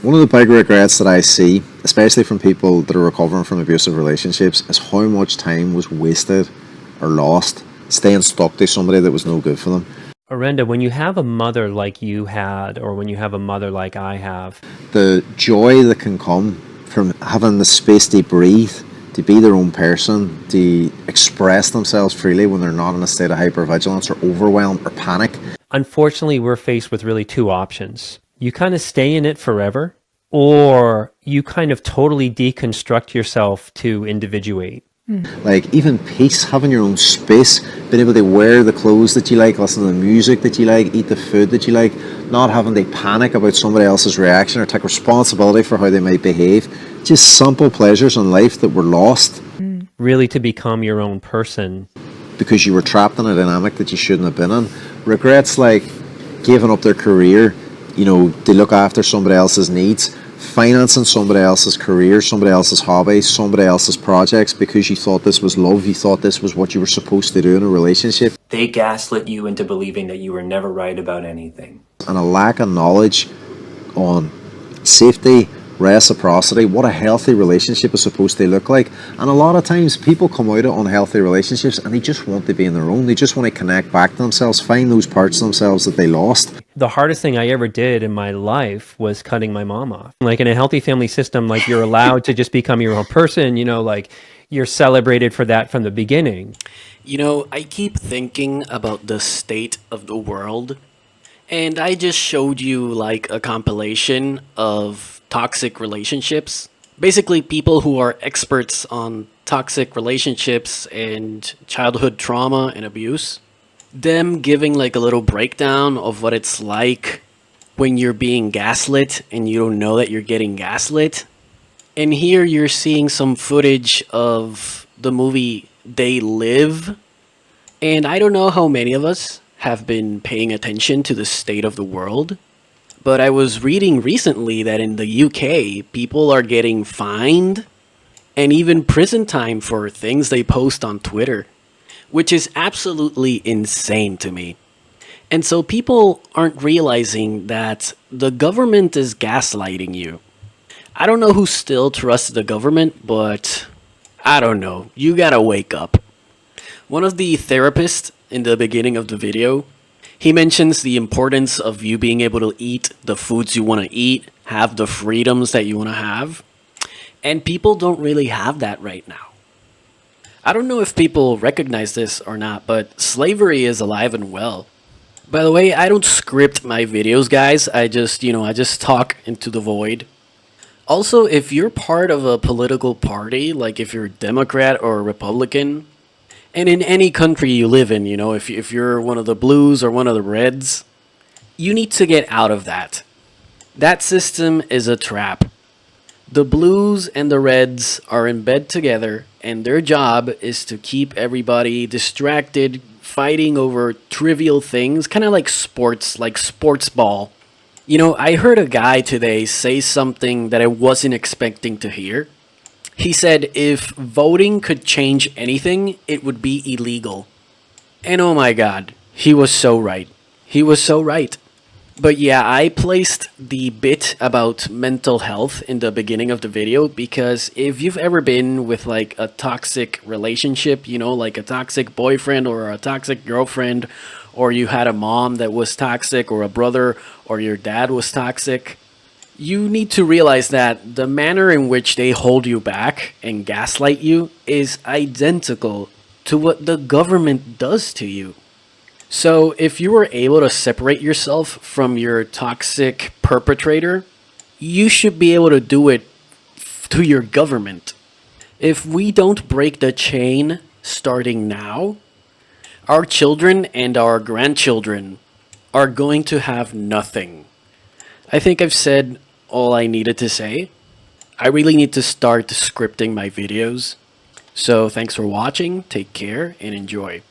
One of the big regrets that I see, especially from people that are recovering from abusive relationships, is how much time was wasted or lost staying stuck to somebody that was no good for them. Arenda, when you have a mother like you had, or when you have a mother like I have, The joy that can come from having the space to breathe, to be their own person, to express themselves freely when they're not in a state of hypervigilance or overwhelm or panic. unfortunately, we're faced with really two options. You kind of stay in it forever, or you kind of totally deconstruct yourself to individuate. Like even peace, having your own space, being able to wear the clothes that you like, listen to the music that you like, eat the food that you like, not having to panic about somebody else's reaction or take responsibility for how they might behave. Just simple pleasures in life that were lost Really to become your own person. because you were trapped in a dynamic that you shouldn't have been in. Regrets like giving up their career, to look after somebody else's needs, financing somebody else's career, somebody else's hobbies, somebody else's projects because you thought this was love, you thought this was what you were supposed to do in a relationship, They gaslit you into believing that you were never right about anything. and a lack of knowledge on safety, reciprocity, what a healthy relationship is supposed to look like. And a lot of times people come out of unhealthy relationships and they just want to be in their own. They just want to connect back to themselves, find those parts of themselves that they lost. The hardest thing I ever did in my life was cutting my mom off. Like in a healthy family system, like you're allowed to just become your own person, like you're celebrated for that from the beginning. I keep thinking about the state of the world, and I just showed you like a compilation of toxic relationships. Basically, people who are experts on toxic relationships and childhood trauma and abuse. Them giving like a little breakdown of what it's like when you're being gaslit and you don't know that you're getting gaslit. And here you're seeing some footage of the movie They Live. And I don't know how many of us have been paying attention to the state of the world, but I was reading recently that in the UK, people are getting fined and even prison time for things they post on Twitter, which is absolutely insane to me. And so people aren't realizing that the government is gaslighting you. I don't know who still trusts the government, but I don't know. You gotta wake up. One of the therapists in the beginning of the video, he mentions the importance of you being able to eat the foods you want to eat, have the freedoms that you want to have. And people don't really have that right now. I don't know if people recognize this or not, but slavery is alive and well. By the way, I don't script my videos, guys. I just talk into the void. Also, if you're part of a political party, like if you're a Democrat or a Republican, and in any country you live in, if you're one of the blues or one of the reds, you need to get out of that. That system is a trap. The blues and the reds are in bed together, and their job is to keep everybody distracted, fighting over trivial things, kind of like sports ball. I heard a guy today say something that I wasn't expecting to hear. He said if voting could change anything, it would be illegal. And oh my god, he was so right. He was so right. But yeah, I placed the bit about mental health in the beginning of the video because if you've ever been with like a toxic relationship, like a toxic boyfriend or a toxic girlfriend, or you had a mom that was toxic, or a brother or your dad was toxic, you need to realize that the manner in which they hold you back and gaslight you is identical to what the government does to you. So, if you were able to separate yourself from your toxic perpetrator, you should be able to do it to your government. If we don't break the chain starting now, our children and our grandchildren are going to have nothing. I think I've said all I needed to say. I really need to start scripting my videos. So, thanks for watching, take care, and enjoy.